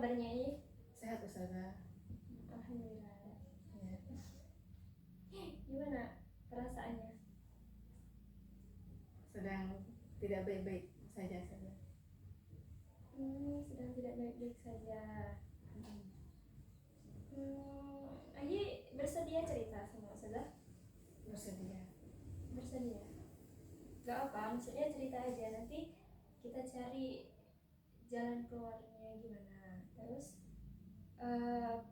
kabarnya ini? Sehat Ustazah. Alhamdulillah. Ya. Gimana perasaannya? Sedang tidak baik-baik saja Ustazah. Sedang tidak baik-baik saja. Aji bersedia cerita sama Ustazah? Bersedia. Gak apa, maksudnya cerita aja, nanti kita cari jalan keluarnya gimana. Terus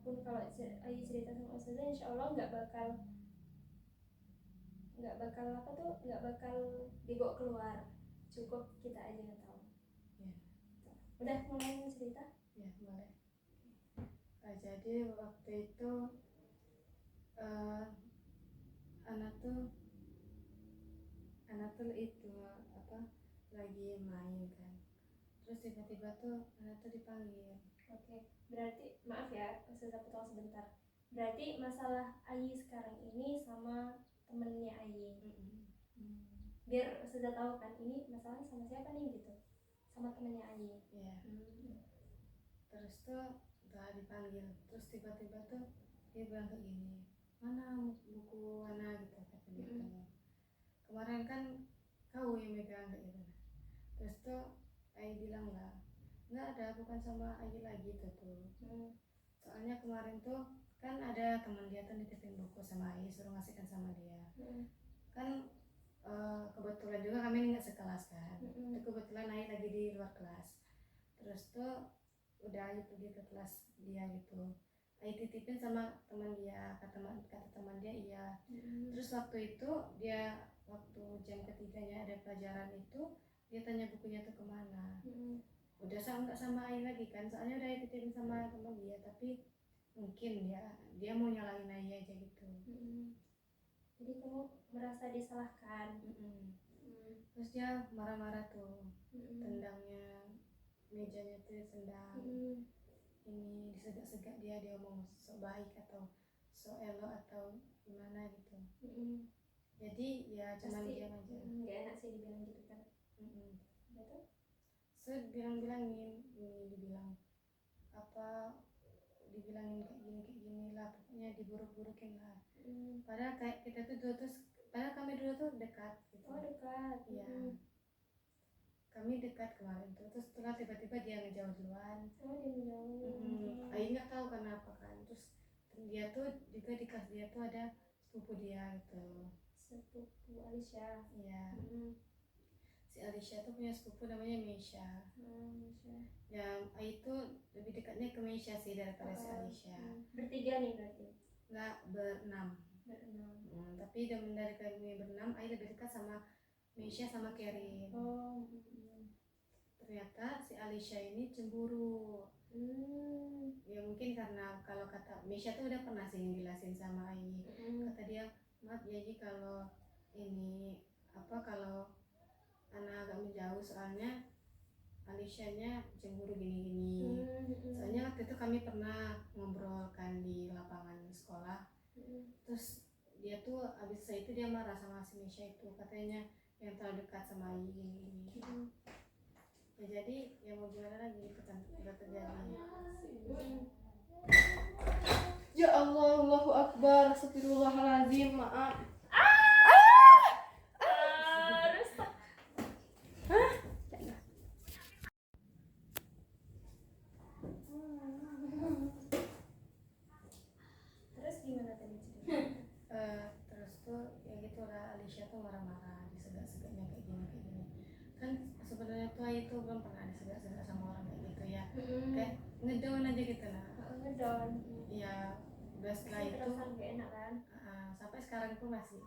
pun kalau Aji cerita sama Ustazah, insya Allah nggak bakal dibawa keluar, cukup kita aja yang tahu. Ya. Udah mulai cerita? Ya, boleh. Jadi waktu itu anak tuh itu lagi main kan, terus tiba-tiba tuh anak tuh dipanggil. Oke, berarti maaf ya Ustazah potong sebentar, berarti masalah Ayi sekarang ini sama temennya Ayi. Biar Ustazah tahu kan ini masalahnya sama siapa nih gitu, sama temennya Ayi. Iya. Terus tuh udah dipanggil, terus tiba-tiba tuh dia bilang kayak gini, mana buku Ana gitu kata dia. Kemarin kan kau yang megang kayak gitu. Terus tuh Ayi bilang lah, nggak ada, bukan sama Ayi lagi tuh. Soalnya kemarin tuh kan ada teman dia tuh nitipin buku sama Ayi, suruh ngasihkan sama dia. Kan kebetulan juga kami nggak sekelas kan. Itu kebetulan Ayi lagi di luar kelas. Terus tuh udah Ayi pergi ke kelas dia gitu. Ayi titipin sama teman dia, kata teman dia iya. Terus waktu itu dia waktu jam ketiganya ada pelajaran itu, dia tanya bukunya tuh kemana. Udah nggak sama Ayi lagi kan, soalnya udah dititipin sama teman dia, tapi mungkin dia mau nyalahin Ayi aja gitu. Jadi kamu merasa disalahkan. Terus dia marah-marah tuh, tendangnya mejanya tuh tendang. Ini disegak-segak dia omong sok baik atau sok elok atau gimana gitu. Jadi ya cuman diam aja. Gak enak sih dibilang gitu kan. Betul? So dibilangin dibilang apa, dibilangin kayak gini lah, pokoknya diburuk-burukin lah. Padahal kayak kita tuh padahal kami dulu tuh dekat gitu. Oh dekat. Iya. Kami dekat kemarin tuh, terus setelah tiba-tiba dia ngejauh duluan. Oh dia ngejauh. Ayi nggak tahu kenapa kan. Terus dia tuh juga di kelas dia tuh ada sepupu dia gitu. Sepupu Alisha. Iya. Si Alisha tuh punya sepupu namanya Meisha. Ya Ayi tuh lebih dekatnya ke Meisha sih daripada si Alisha. Bertiga nih berarti? Nggak, berenam. Tapi dari kami berenam, Ayi lebih dekat sama Meisha sama Kerin. Ternyata si Alisha ini cemburu. Ya mungkin karena kalau kata Meisha tuh udah pernah sih ngejelasin sama Ayi. Kata dia, maaf ya Ji kalau ini kalau anak agak menjauh, soalnya Alisha-nya cemburu gini-gini. Soalnya waktu itu kami pernah ngobrol kan di lapangan sekolah. Terus dia tuh abis itu dia marah sama si Meisha itu, katanya yang terlalu dekat sama Ayi gini-gini. Ya jadi ya mau gimana lagi itu kan udah terjadi. Ya Allah, Allahu Akbar, astagfirullahaladzim, maaf. Terus gimana tadi cerita? Terus tuh ya gitulah, Alisha tuh marah-marah, disegak-segaknya kayak gini. Kan sebenarnya tuh Ayi tuh belum pernah disegak-segak sama orang kayak gitu ya. Kayak ngedown aja gitu lah. Ngedown. Iya, udah setelah itu terasa gak enak kan? Sampai sekarang tuh masih.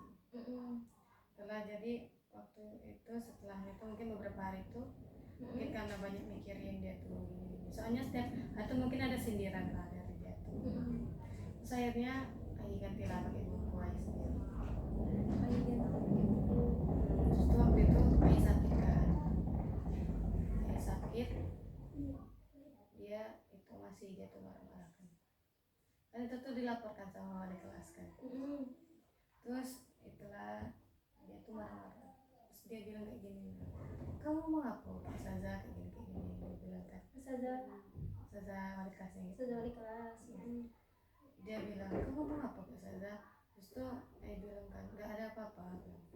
Setelah jadi waktu itu, setelahnya tuh mungkin beberapa hari tuh mungkin karena banyak mikirin dia tuh gini. Soalnya setiap atau mungkin ada sindiran lah dari dia tuh. Terus akhirnya Ayi gantilah pakai buku Ayi sendiri. Terus tuh waktu itu Ayi sakit kan. Ayi sakit, dia itu masih jatuh marah-marah kan. Kan itu tuh dilaporkan sama wali kelas kan. Terus itulah dia tuh marah-marah. Terus dia bilang kayak gini, kamu mau apa Ustazah kayak gini dia bilang kan. Ustazah ustazah wali kelasnya gitu. Sudah wali kelas. Dia bilang, kamu ngomong apa ke ustazah? Terus tuh bilang kan, nggak ada apa-apa.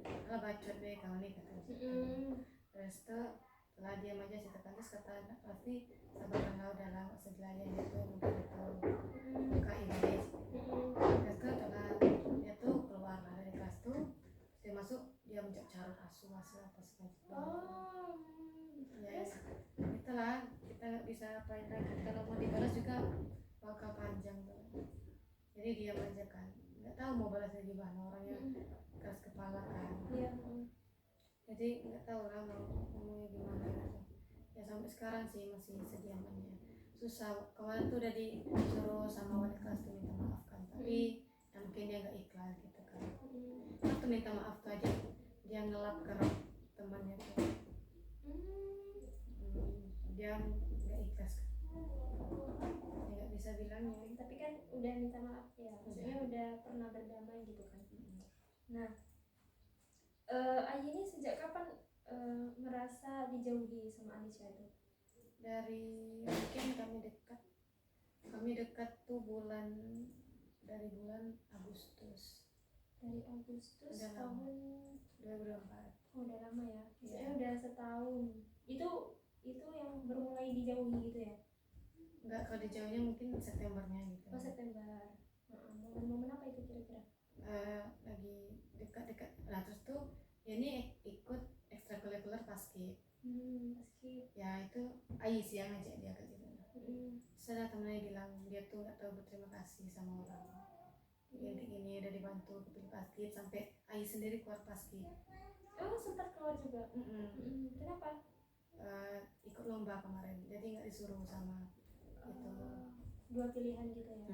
Kalau bacot deh kamu nih katanya. Terus tuh setelah diam aja cerita kan, terus kata pasti sabarlah udahlah nggak usah dilayan itu mungkin itu buka Inggris. Terus tuh setelah dia tuh keluar lah dari kelas tuh, dia masuk, dia mencak carut asu apa segala ya itulah, kita nggak bisa apain lagi, kalau mau dibalas juga bakal panjang tuh. Jadi diam aja kan, nggak tahu mau balasnya gimana, orangnya keras kepala kan. Jadi nggak tahu lah mau ngomongnya gimana gitu. Ya sampai sekarang sih masih sediamannya susah. Kemarin tuh udah disuruh sama wali kelas tuh minta maaf kan, tapi ya mungkin dia nggak ikhlas gitu kan. Waktu minta maaf tuh aja dia ngelap ke rok temannya tuh. Dia nggak ikhlas kan. Ya nggak bisa bilangnya. Tapi kan udah minta maaf ya, maksudnya udah pernah berdamai gitu kan. Nah, Ayi ini sejak kapan merasa dijauhi sama Alisha itu? Dari mungkin kami dekat tuh dari bulan Agustus. Dari Agustus Udah tahun 2024. Oh, udah lama ya. Maksudnya Iya. udah setahun. Itu yang bermulai dijauhi gitu ya? Enggak, kalau dijauhnya mungkin Septembernya gitu. Oh, September. Momen-momen apa itu kira-kira? Lagi dekat-dekat. Nah terus tuh ya ini ikut ekstrakurikuler basket. Basket. Ya itu Ais yang ngajak dia ke gitu. Terus ada temennya bilang dia tuh nggak tahu berterima kasih sama orang. Ya kayak gini udah dibantu kepilih basket sampai Ais sendiri keluar basket. Oh, sempat keluar juga. Kenapa? Ikut lomba kemarin, jadi nggak disuruh sama itu. Dua pilihan gitu ya.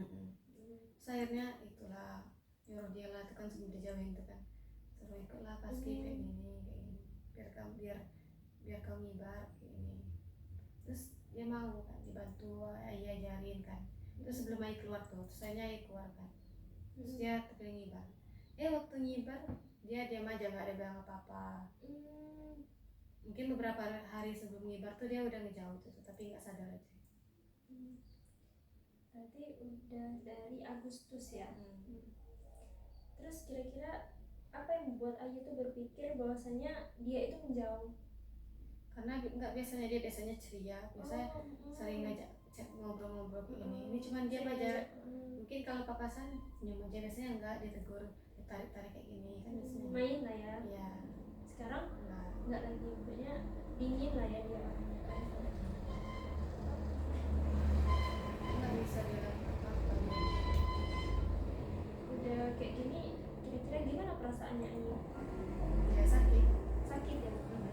Terus akhirnya itulah nyuruh dia lah, itu kan sebelum dijauhin itu kan, suruh ikutlah basket kayak gini biar kamu ngibar kayak gini. Terus dia mau kan dibantu Ayah ajarin kan. Terus sebelum Ayah keluar tuh, terus Ayah keluar kan, terus dia terpilih ngibar. Waktu ngibar dia diam aja, nggak ada bilang apa-apa. Mungkin beberapa hari sebelum ngibar tuh dia udah ngejauh tuh, tapi nggak sadar aja. Berarti udah dari Agustus ya. Terus kira-kira apa yang membuat Ayu tuh berpikir bahwasanya dia itu menjauh? Karena nggak biasanya dia ceria, biasanya sering ngajak ngobrol-ngobrol ini cuman dia aja. Mungkin kalau papasan senyum aja, biasanya enggak, ditegur, ditarik-tarik kayak gini kan biasanya. Main lah ya. Iya. Sekarang nggak lagi, pokoknya dingin lah ya dia. Nggak bisa bilang apa-apa. Udah kayak gini, kira-kira gimana perasaannya Ayu? Ya sakit Ya,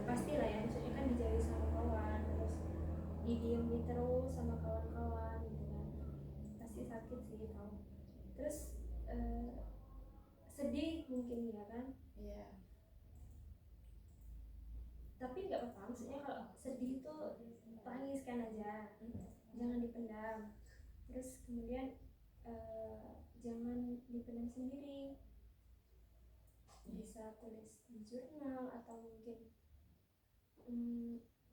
pasti lah ya, maksudnya kan dijauhi sama kawan, terus didiemin terus sama kawan-kawan gitu kan, pasti sakit sih tau. Terus sedih mungkin ya kan. Iya. Tapi nggak apa-apa, maksudnya kalau sedih itu tangiskan aja, jangan dipendam. Terus kemudian jangan dipendam sendiri, bisa tulis di jurnal atau mungkin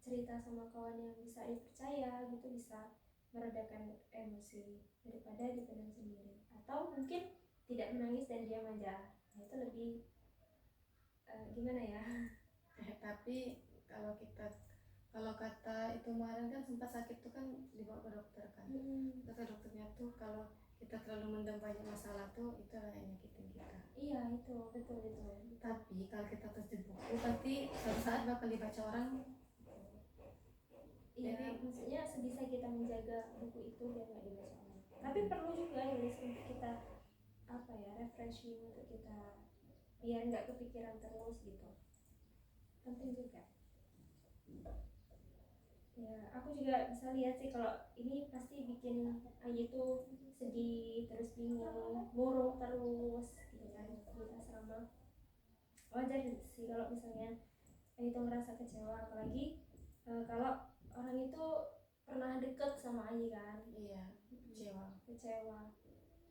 cerita sama kawan yang bisa dipercaya gitu, bisa meredakan emosi daripada dipendam sendiri. Atau mungkin tidak menangis dan diam aja, nah itu lebih gimana ya. Tapi kalau kata itu kemarin kan sempat sakit tuh kan dibawa ke dokter kan. Kata dokternya tuh kalau kita terlalu mendam banyak masalah tuh itu yang nyakitin kita. Iya, itu betul. Tapi kalau kita terus di buku, pasti suatu saat bakal dibaca orang. Iya, maksudnya sebisa kita menjaga buku itu biar nggak dibaca orang. Tapi perlu juga nulis untuk kita refreshing, untuk kita biar nggak kepikiran terus gitu. Penting juga. Ya, aku juga bisa lihat sih kalau ini pasti bikin Ayu tuh sedih, terus bingung, murung terus gitu kan di asrama. Wajar sih kalau misalnya Ayu tuh ngerasa kecewa, apalagi kalau orang itu pernah deket sama Ayu kan. Iya, kecewa.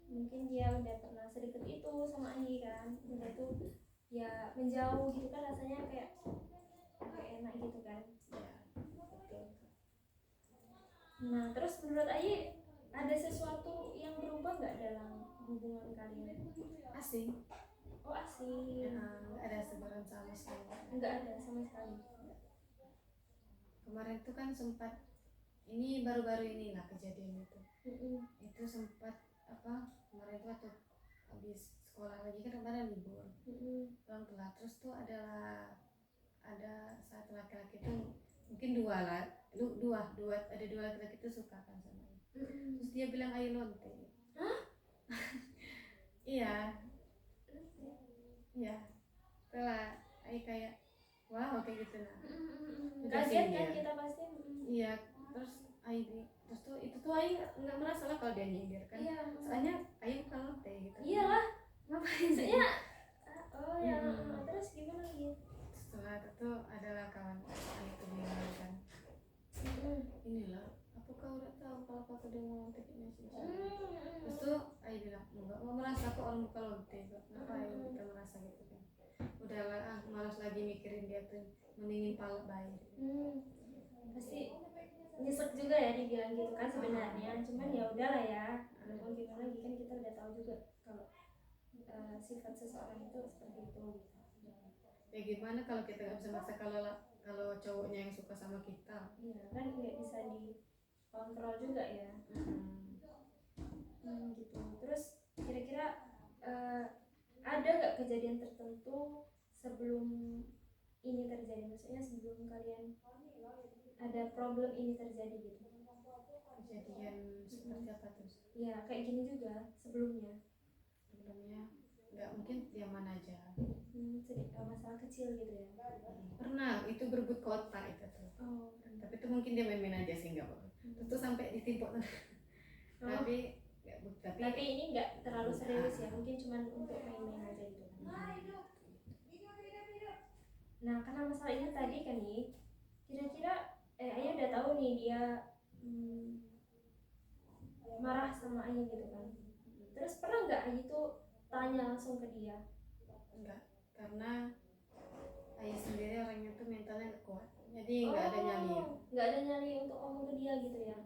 Mungkin dia udah pernah sedekat itu sama Ayu kan, udah tuh ya menjauh gitu kan, rasanya kayak enak gitu kan. Iya, betul. Nah, terus menurut Ayi ada sesuatu yang berubah nggak dalam hubungan kalian? Asing. Oh, asing. Nggak ada sebaran sama sekali. Nggak ada sama sekali. Kemarin tuh kan sempat, ini baru-baru ini lah kejadian itu. Mm-mm. Itu sempat kemarin tuh waktu habis sekolah lagi kan kemarin libur, pulang telat, terus tuh ada satu laki-laki tuh mungkin ada dua laki-laki tuh suka kan sama Ayu. Terus dia bilang Ayu lonte. Hah? Iya. Setelah Ayu kayak wow kayak gitu nah. Kaget kan dia. kita pasti. Iya, terus Ayu terus tuh itu tuh Ayu nggak merasa lah kalau dia nyindir kan. Iya. Soalnya Ayu bukan lonte gitu. Iyalah. Ngapain sih? Maksudnya oh ya, terus gimana lagi? Setelah itu tuh adalah kawan Ayu tuh bilang kan, inilah apa kau udah tahu kalau aku udah mau tiketnya sih. Terus tuh Ayu bilang enggak mau merasa kok orang bukan lonte, ngapain kita merasa gitu kan. Udahlah malas lagi mikirin dia tuh, mendingin palak bayi. Pasti nyesek juga ya dibilang gitu kan sebenarnya, cuman ya udahlah ya, mau gimana lagi kan kita udah tahu juga kalau sifat seseorang itu seperti itu. Ya gimana kalau kita nggak bisa maksa kalau cowoknya yang suka sama kita. Iya kan nggak bisa dikontrol juga ya. Gitu. Terus kira-kira ada nggak kejadian tertentu sebelum ini terjadi, maksudnya sebelum kalian ada problem ini terjadi gitu? Kejadian seperti apa tuh? Ya kayak gini juga sebelumnya nggak, mungkin diaman aja. Masalah kecil gitu ya. Pernah itu berebut kota itu tuh. Tapi itu mungkin dia main-main aja sih, nggak apa-apa. Terus tuh sampai ditimpuk tapi ini nggak terlalu serius ya, mungkin cuma untuk main-main aja gitu. Nah karena masalah ini tadi kan nih, kira-kira Ayah udah tahu nih dia marah sama Ayah gitu kan. Terus pernah nggak Ayah tuh tanya langsung ke dia? Enggak, karena Ayah sendiri orangnya tuh mentalnya nggak kuat, jadi nggak ada nyali. Nggak ada nyali untuk ngomong ke dia gitu ya.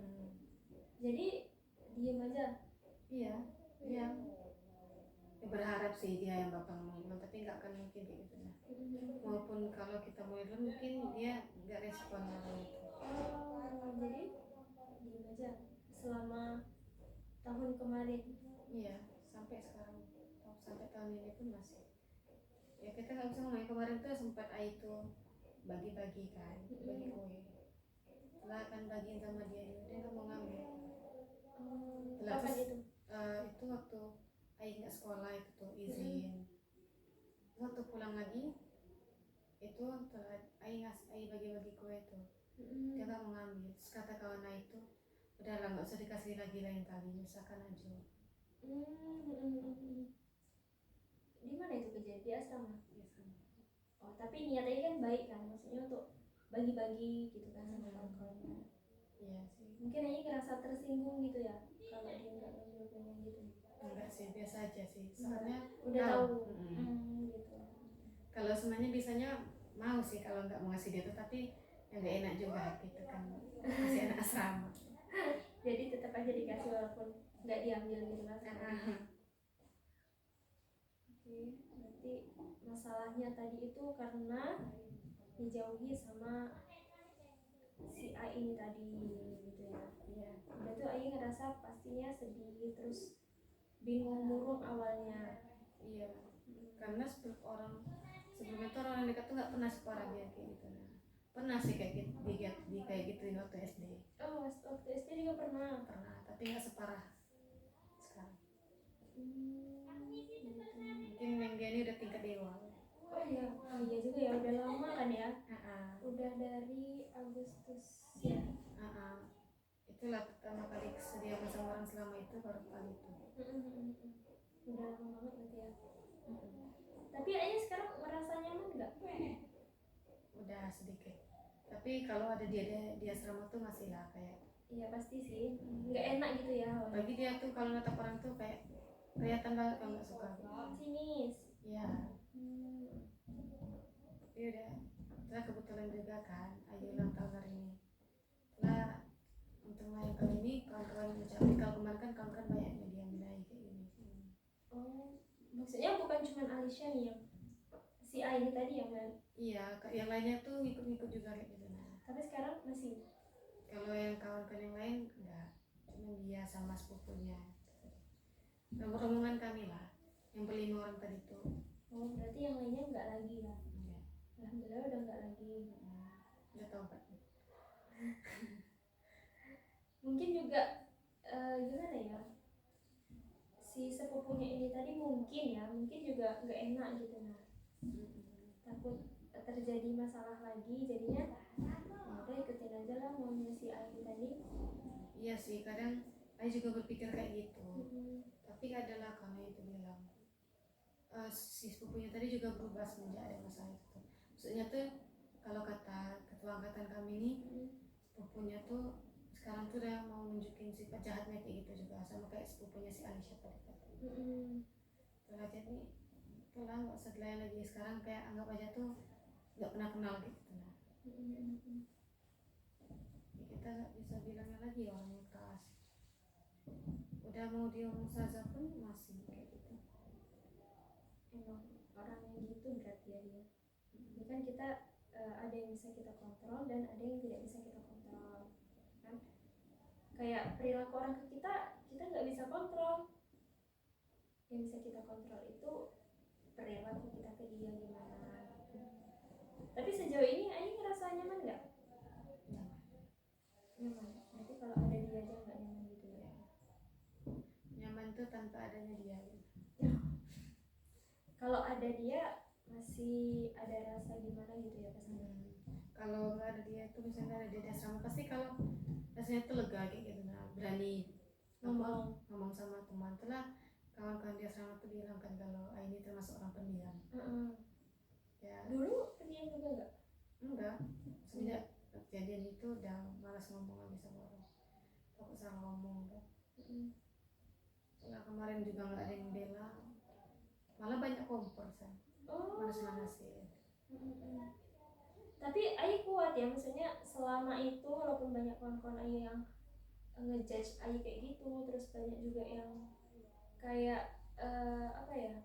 Jadi diem aja. Iya. Ya, berharap sih dia yang bakal ngomong, tapi nggak akan mungkin kayak gitu nah. Maupun kalau kita mau itu mungkin dia nggak respon hal itu. Jadi diem aja selama tahun kemarin. Iya, sampai sekarang, sampai tahun ini pun masih. Ya kita nggak bisa ngomong. Kemarin tuh sempat Ayu tuh bagi-bagi kan, bagi kue. Setelah akan bagiin sama dia nggak mau ngambil. Kapan itu? Itu waktu Ayu nggak sekolah itu tuh izin. Waktu pulang lagi itu setelah Ayu bagi-bagi kue itu, dia nggak mau ngambil. Terus kata kawan Ayu itu, udahlah nggak usah dikasih lagi lain kali, misalkan aja. Di mana itu kejadian? Di asrama. Oh tapi niatnya kan baik kan, maksudnya untuk bagi-bagi gitu kan sama kawan-kawannya. Iya sih. Mungkin Ayu ngerasa tersinggung gitu ya kalau dia nggak ngambil kuenya gitu. Enggak sih, biasa aja sih. Soalnya udah tahu. Gitu. Kalau semuanya bisanya mau sih kalau nggak mau ngasih dia tuh, tapi yang nggak enak juga gitu kan, masih anak asrama. Jadi tetap aja dikasih walaupun nggak diambil gitu kan. Oke, berarti masalahnya tadi itu karena dijauhi sama si A ini tadi gitu ya. Iya. Udah tuh Ayu ngerasa pastinya sedih, terus bingung murung awalnya. Iya. Karena sebelum itu orang dekat tuh nggak pernah separah dia kayak gitu. Nah, pernah sih kayak gitu, kayak gitu waktu SD. Oh, waktu SD juga pernah. Tapi nggak separah sekarang. Mungkin yang dia ini udah tingkat dewa. Oh iya juga ya, udah lama kan ya. Udah dari Agustus ya. Itulah pertama kali sedia sama orang selama itu, baru kali itu. Udah lama banget berarti ya. Tapi Ayah sekarang merasa nyaman nggak? Udah sedikit. Tapi kalau ada dia di asrama tuh masih lah kayak. Iya pasti sih. Nggak enak gitu ya. Bagi dia tuh kalau natap orang tuh kayak kelihatan banget kalau nggak suka. Sinis. Iya. Tapi udah. Setelah kebetulan juga kan Ayu ulang tahun hari ini. Setelah untung lagi belakang kan banyaknya dia menai kayak gini. Oh, maksudnya bukan cuma Alisha nih yang si A ini tadi yang Iya, yang lainnya tuh ngikut-ngikut juga kayak gitu. Nah, tapi sekarang masih. kalau yang kawan-kawan yang lain enggak, cuma dia sama sepupunya. Rombongan kami lah, yang berlima orang tadi tuh. Oh, berarti yang lainnya nggak lagi ya? Enggak. Alhamdulillah udah nggak lagi. Udah tahu kan? Mungkin juga gimana ya, si sepupunya ini tadi mungkin juga nggak enak gitu. Nah, takut terjadi masalah lagi, jadinya ya udah ikutin aja lah maunya si A ini tadi. Iya sih, kadang saya juga berpikir kayak gitu. Tapi adalah karena itu bilang si sepupunya tadi juga berubah semenjak ada masalah itu. Maksudnya tuh kalau kata ketua angkatan kami ini, sepupunya tuh sekarang tuh udah mau nunjukin sifat jahatnya kayak gitu juga, sama kayak sepupunya si Alisha tadi. Setelah jadi itulah nggak usah dilayan lagi, sekarang kayak anggap aja tuh nggak pernah kenal gitu. Nah, ya kita nggak bisa bilangnya lagi orangnya keras. Udah mau dia ustazah pun masih kayak gitu. Emang orangnya gitu berarti ya dia. Ini kan kita ada yang bisa kita kontrol dan ada yang tidak bisa kita kontrol kan. Kayak perilaku orang ke kita nggak bisa kontrol. Yang bisa kita kontrol itu perilaku kita ke dia gimana. Tapi sejauh ini Ayu ngerasa nyaman nggak? Nyaman. Berarti kalau ada dia aja nggak nyaman gitu ya? Nyaman tuh tanpa adanya dia. Kalau ada dia masih ada rasa gimana gitu ya kesannya. Kalau nggak ada dia tuh misalnya ada di asrama, pasti kalau rasanya tuh lega kayak gitu. Nah, berani ngomong sama teman. Telah kawan-kawan di asrama tuh bilang kan kalau ini termasuk orang pendiam. Ya. Dulu pendiam juga nggak? Enggak. Semenjak kejadian itu udah malas ngomong lagi sama orang. Takut salah ngomong kan. Nah, kemarin juga nggak ada yang bela. Malah banyak kompor saya. Manas-manasin. Tapi Ayu kuat ya, maksudnya selama itu walaupun banyak kawan-kawan Ayu yang ngejudge Ayu kayak gitu, terus banyak juga yang kayak apa ya,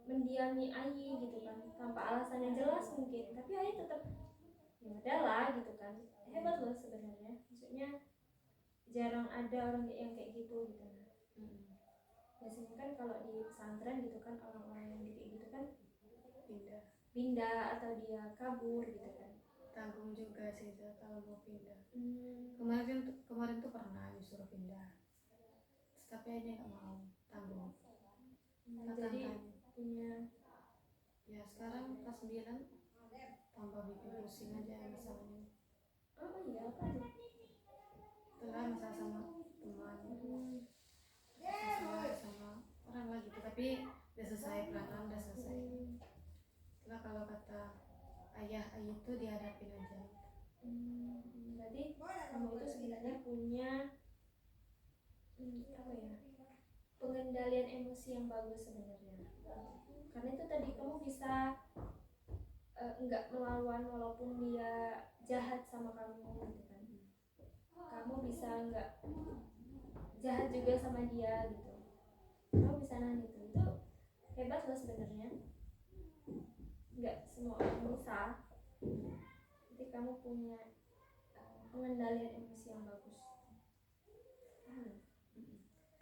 mendiami Ayu gitu kan tanpa alasan yang jelas mungkin, tapi Ayu tetap ya udahlah gitu kan. Hebat loh sebenarnya, maksudnya jarang ada orang yang kayak gitu gitu. Biasanya kan kalau di pesantren gitu kan orang-orang yang kayak gitu kan pindah atau dia kabur gitu kan. Tanggung juga sih kalau mau pindah. Kemarin tuh pernah disuruh pindah, tapi aja nggak mau, tanggung. Jadi punya ya sekarang kelas 9 tambah bikin pusing aja masalahnya. iya apa tuh? Itulah masalah sama teman, masalah sama orang lagi gitu, tapi udah selesai, pelan-pelan udah selesai. Itulah kalau kata ayah itu dihadapin aja. Berarti kamu itu sebenarnya punya apa ya, pengendalian emosi yang bagus sebenarnya. Karena itu tadi kamu bisa enggak melawan walaupun dia jahat sama kamu gitu kan. Kamu bisa enggak jahat juga sama dia gitu. Kamu bisa nahan itu hebat loh sebenarnya. Enggak semua orang bisa. Jadi kamu punya pengendalian emosi yang bagus.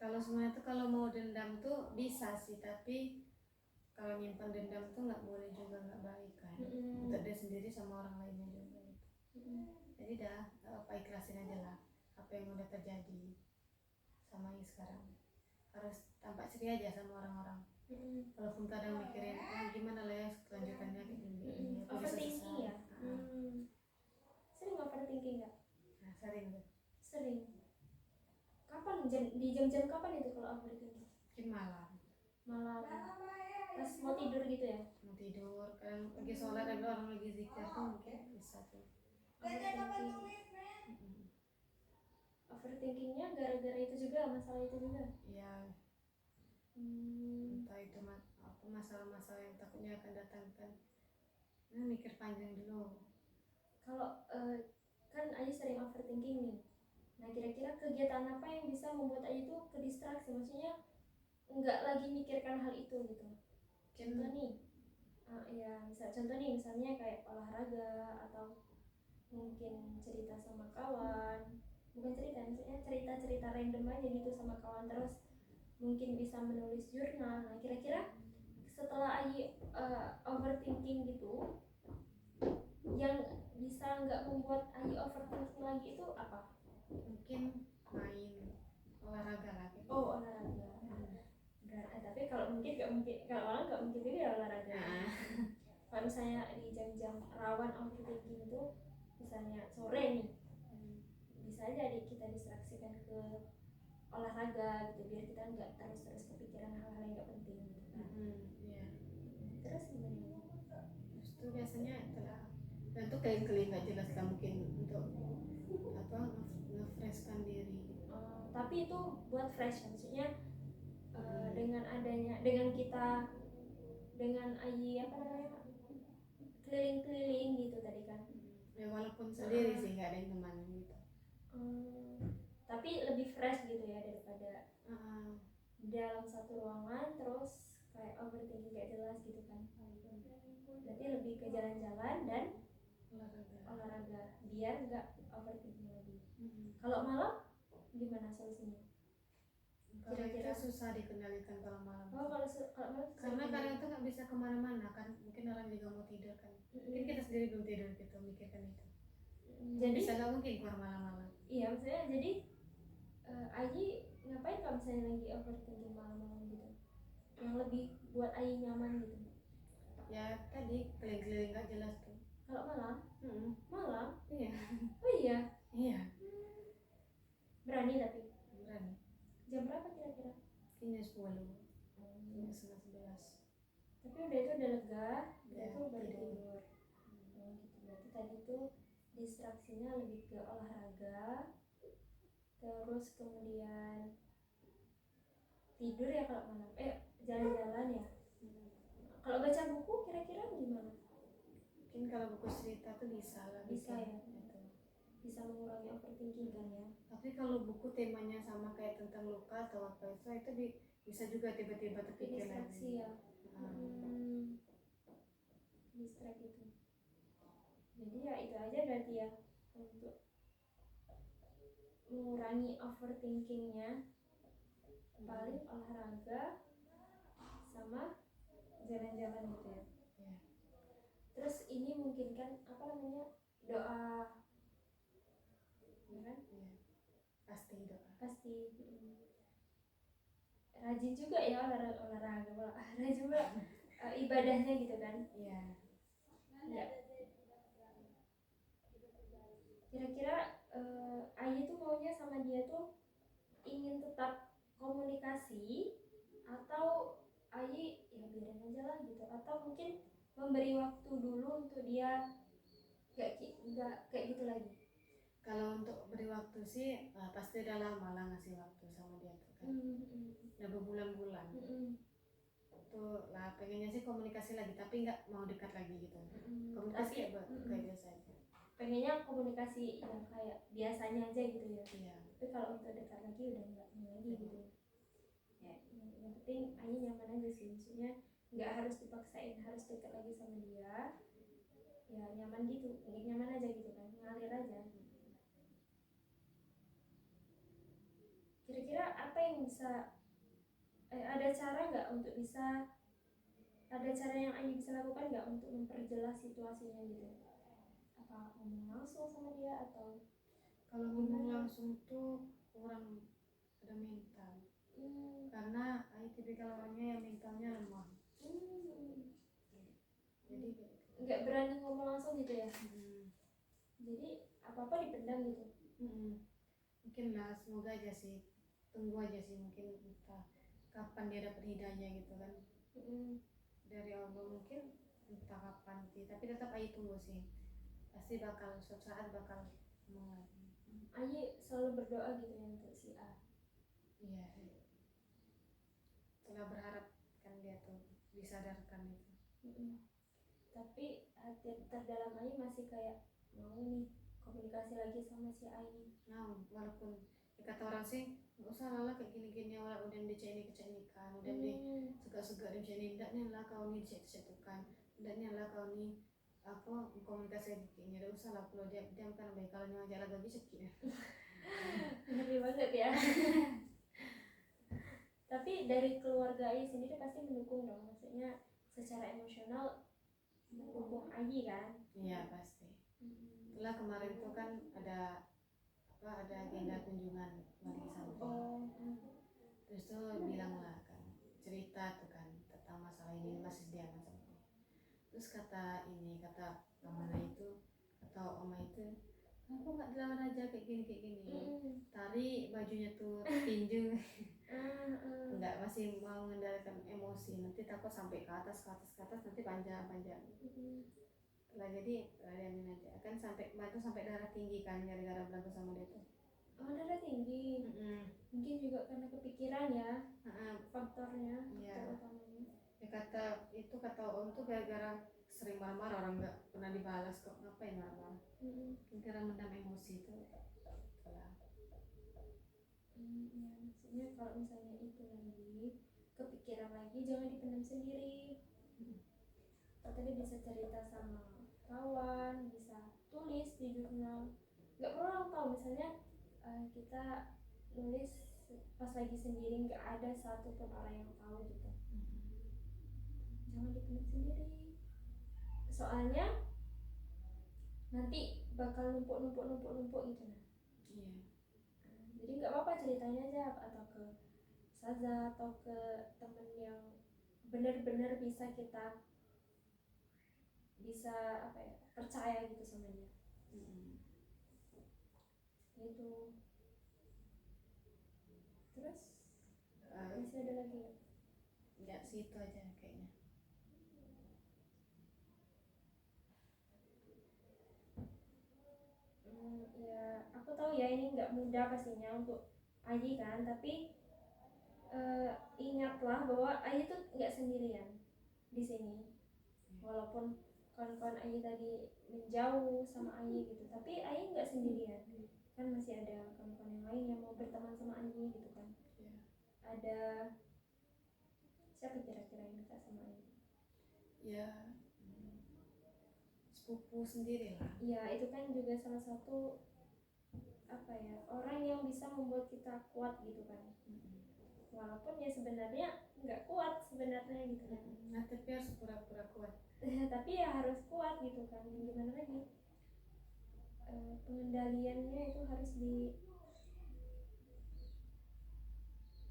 Kalau semuanya tuh kalau mau dendam tuh bisa sih, tapi kalau nyimpan dendam tuh nggak boleh juga, nggak baik kan. Untuk dia sendiri sama orang lainnya juga gitu. Jadi dah apa, ikhlasin aja lah apa yang udah terjadi sama yang sekarang. Harus tampak ceria aja sama orang-orang. Walaupun kadang mikirin gimana lah ya kelanjutannya kayak gini. Overthinking ya? Sering overthinking nggak? Nah, sering tuh. Sering. Kapan di jam-jam kapan itu kalau overthinking? Mungkin malam. Pas mau tidur gitu ya? Mau tidur, kan lagi sholat ada orang lagi zikir tuh mungkin bisa tuh. Overthinkingnya gara-gara itu juga, masalah itu juga? Iya. Entah itu apa masalah-masalah yang takutnya akan datang kan. Mikir panjang dulu. Kalau kan Ayu sering overthinking nih. Nah kira-kira kira-kira kegiatan apa yang bisa membuat Ayu itu kedistraksi, maksudnya nggak lagi mikirkan hal itu gitu. Contoh nih, contoh nih misalnya kayak olahraga atau mungkin cerita sama kawan, bukan cerita, maksudnya cerita-cerita random aja gitu sama kawan, terus mungkin bisa menulis jurnal. Nah kira-kira setelah Ayi overthinking gitu, yang bisa nggak membuat Ayi overthinking lagi itu apa? Mungkin main olahraga lagi. Oh, olahraga. Tapi kalau orang nggak mungkin juga ya olahraga. Kalau misalnya di jam-jam rawan overthinking itu, misalnya sore nih, bisa aja kita distraksikan ke olahraga gitu, biar kita nggak terus kepikiran hal-hal yang nggak penting gitu. Iya. Terus gimana? Terus tuh biasanya telah dan tuh keliling-keliling nggak jelas lah, mungkin untuk apa nge-freshkan diri. Tapi itu buat fresh, maksudnya dengan kita dengan Ayi apa namanya keliling-keliling gitu tadi kan. Ya walaupun sendiri sih, nggak ada yang teman gitu. Tapi lebih fresh gitu ya daripada dalam satu ruangan terus kayak overthinking gak jelas gitu kan. Berarti lebih ke jalan-jalan dan olahraga biar nggak overthinking lagi. Kalau malam gimana solusinya? Kira-kira susah dikendalikan kalau malam. Kalau malam Karena kadang tuh nggak bisa kemana-mana kan, mungkin orang juga mau tidur kan. Mungkin kita sendiri belum tidur gitu mikirkan itu. Jadi bisa nggak mungkin keluar malam-malam. Iya, maksudnya jadi Ayi ngapain kalau misalnya lagi overthinking malam-malam gitu, yang lebih buat Ayi nyaman gitu? Ya tadi keliling-keliling nggak jelas tuh. Kalau malam? Malam? Iya. Oh iya? Iya. Berani tapi? Berani. Jam berapa kira-kira? Kayaknya 10. Kayaknya 11. Tapi udah itu udah lega, udah Ya, itu baru tidur. tidur. Gitu. Berarti tadi tuh distraksinya lebih ke olahraga, terus kemudian tidur ya kalau malam. Jalan-jalan ya. Kalau baca buku kira-kira gimana? Mungkin kalau buku cerita tuh bisa lah. Bisa ya. Gitu. Bisa mengurangi overthinking kan ya. Tapi kalau buku temanya sama kayak tentang luka atau apa itu bisa juga tiba-tiba terpikir Distraksi lagi. ya. Distract itu. Jadi ya itu aja berarti ya untuk mengurangi overthinkingnya, paling olahraga sama jalan-jalan gitu ya. Terus ini mungkin kan apa namanya doa, ya kan? Pasti doa. Pasti rajin juga ya olahraga rajin juga ibadahnya gitu kan. Iya. Ya. Kira-kira Ayi tuh maunya sama dia tuh ingin tetap komunikasi atau Ayi ya biarin aja lah gitu, atau mungkin memberi waktu dulu untuk dia nggak kayak gitu lagi? Kalau untuk beri waktu sih pasti udah lama lah ngasih waktu sama dia tuh kan. Udah berbulan-bulan. Tuh lah pengennya sih komunikasi lagi, tapi nggak mau dekat lagi gitu. Komunikasi ya kayak biasa aja. Pengennya komunikasi yang kayak biasanya aja gitu ya. Iya. Tapi kalau untuk dekat lagi udah nggak lagi gitu ya. Yang penting Ayi nyaman aja sih, maksudnya nggak harus dipaksain harus dekat lagi sama dia, ya nyaman gitu, nyaman aja gitu kan, ngalir aja. Kira-kira apa yang bisa ada cara yang Ayi bisa lakukan nggak untuk memperjelas situasinya gitu? Apa ngomong langsung sama dia atau? Kalau ngomong langsung tuh kurang ada mental. Karena Ayi tipikal orangnya yang mentalnya lemah. Jadi nggak berani ngomong langsung gitu ya. Jadi apa-apa dipendam gitu. Mungkin lah, semoga aja sih, tunggu aja sih, mungkin entah kapan dia dapat hidayah gitu kan. Dari Allah mungkin entah kapan sih, tapi tetap Ayi tunggu sih, pasti bakal suatu saat bakal ngomong lagi. Ayi selalu berdoa gitu ya untuk si A. Iya, setelah berharap kan dia tuh disadarkan itu. Tapi hati terdalam Ayi masih kayak mau nih komunikasi lagi sama si A ini. Nah, walaupun kata orang sih nggak usah lah kayak gini-gini orang udah dicek-cekkan udah di segak-segak dicek ndaknya lah kau nih cek-cekan ndaknya lah kau nih apa komunikasi dikitnya udah usah lah kalau diam kan baik kalau nyajak lagi cekik ya. Ngeri banget ya. Tapi dari keluarga Ayi sendiri pasti mendukung dong, maksudnya secara emosional mendukung Ayi kan? Iya pasti. Setelah kemarin tuh kan ada agenda kunjungan lagi sama dia. Terus tuh bilang lah kan cerita tuh kan tentang masalah ini masih dia sama dia. Terus kata mamanya itu atau oma itu kenapa nggak dilawan aja kayak gini tarik bajunya tuh tinju nggak masih mau mengendalikan emosi nanti takut sampai ke atas nanti panjang lah jadi diamin aja kan sampai darah tinggi kan gara-gara belagu sama dia tuh. Oh, darah tinggi. Mungkin juga karena kepikiran ya. Faktornya, ya. faktor utamanya. Ya kata om tuh gara-gara sering marah-marah orang nggak pernah dibalas kok ngapain marah-marah. Gara mendam emosi itu. Ya, maksudnya kalau misalnya itu lagi kepikiran lagi jangan dipendam sendiri. Tadi bisa cerita sama kawan, bisa tulis di jurnal. Nggak perlu orang tahu, misalnya kita nulis pas lagi sendiri nggak ada satupun orang yang tahu gitu. Jangan dipendam sendiri. Soalnya nanti bakal numpuk gitu nah. Iya. Jadi nggak apa-apa ceritanya aja atau ke Saza atau ke temen yang benar-benar bisa kita percaya gitu sama dia. Gitu. Terus masih ada lagi nggak? Nggak sih itu aja kayaknya. Ya aku tahu ya ini nggak mudah pastinya untuk Ayi kan, tapi ingatlah bahwa Ayi tuh nggak sendirian di sini. Walaupun kawan-kawan Ayi tadi menjauh sama Ayi gitu, tapi Ayi nggak sendirian. Kan masih ada kawan-kawan yang lain yang mau berteman sama Ayi gitu kan. Ada siapa kira-kira yang dekat sama Ayi? Ya sepupu sendiri lah. Ya itu kan juga salah satu orang yang bisa membuat kita kuat gitu kan. Walaupun ya sebenarnya nggak kuat sebenarnya gitu kan. Nah tapi harus pura-pura kuat. Tapi ya harus kuat gitu kan. Gimana lagi? Pengendaliannya itu harus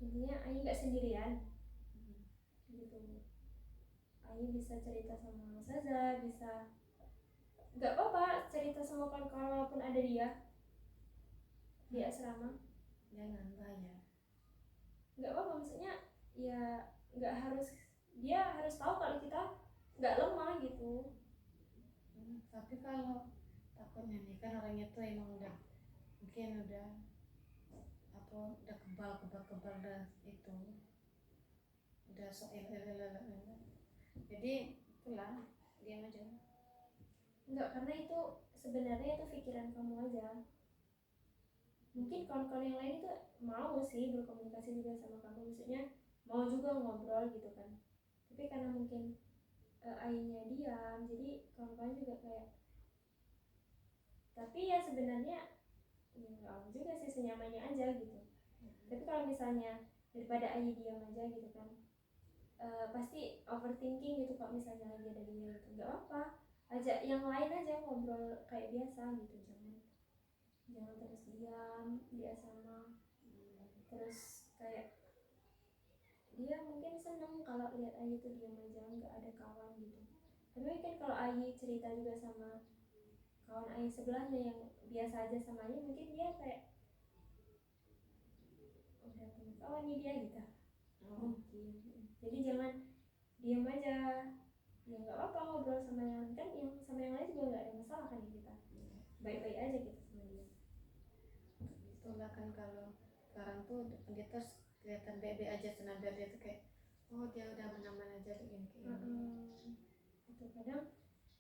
intinya Ayi nggak sendirian gitu. Ayi bisa cerita sama Saza, bisa nggak apa-apa cerita sama kawan-kawan walaupun ada dia di asrama. Jangan bahaya. Nggak apa-apa, maksudnya ya nggak harus dia harus tahu kalau kita nggak lemah gitu. Tapi kalau takutnya nih kan orangnya tuh emang udah mungkin udah kebal dan itu udah jadi itulah diam aja. Enggak, karena itu sebenarnya itu pikiran kamu aja. Mungkin kawan-kawan yang lain itu mau sih berkomunikasi juga sama kamu, maksudnya mau juga ngobrol gitu kan, tapi karena mungkin Ayinya diam jadi kawan-kawan juga kayak, tapi ya sebenarnya ya nggak juga sih, senyamannya aja gitu. Tapi kalau misalnya daripada Ayi diam aja gitu kan, pasti overthinking gitu kalau misalnya lagi ada dia gitu. Nggak apa-apa, ajak yang lain aja ngobrol kayak biasa gitu, jangan terus diam di asrama. Terus kayak dia mungkin seneng kalau lihat Ayi tuh diam aja nggak ada kawan gitu. Tapi mungkin kalau Ayi cerita juga sama kawan Ayi sebelahnya yang biasa aja sama Ayi, mungkin dia kayak udah punya kawan nih dia gitu. Mungkin. Jadi jangan diam aja. Ya nggak apa-apa ngobrol sama yang lain, kan yang sama yang lain juga nggak ada masalah kan ya, kita baik-baik aja gitu sama dia. Itulah kan kalau sekarang tuh dia terus kelihatan bebe aja senada dia tuh kayak oh dia udah aman aja kayak gini. Itu kadang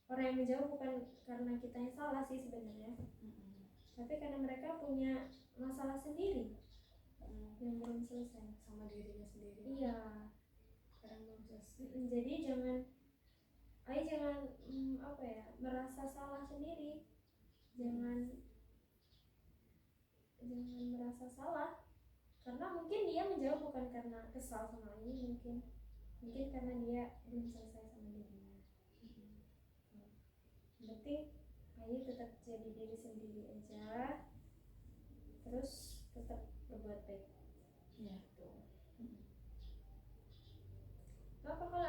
orang yang menjauh bukan karena kita yang salah sih sebenarnya, tapi karena mereka punya masalah sendiri yang belum selesai sama dirinya sendiri. iya. Kadang belum selesai. Jadi jangan apa ya, merasa salah sendiri, jangan merasa salah karena mungkin dia menjawab bukan karena kesal sama ini, mungkin karena dia belum selesai sama dirinya. Yang penting Ayu tetap jadi diri sendiri aja, terus tetap berbuat baik. Iya. Apa kalau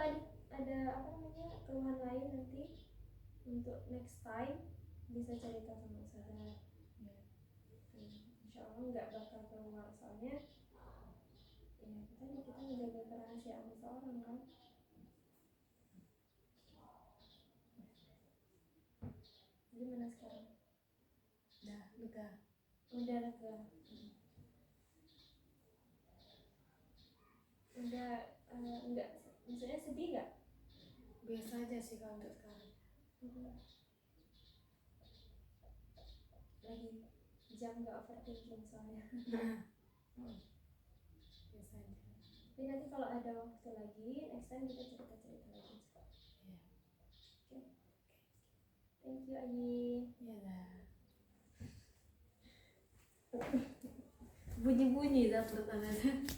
ada apa namanya keluhan lain nanti untuk next time bisa cerita sama saya. Iya. Insya Allah nggak bakal keluar, soalnya ya kita menjaga kerahasiaan seseorang kan. Gimana sekarang? Udah lega. Udah enggak, maksudnya sedih nggak? Biasa aja sih kalau untuk sekarang. Lagi jam nggak overthinking soalnya. Biasa aja. Tapi nanti kalau ada waktu lagi, next time kita cerita lagi. Iya. Oke. Thank you Ayi. Iyalah. Bunyi-bunyi dah perut anak.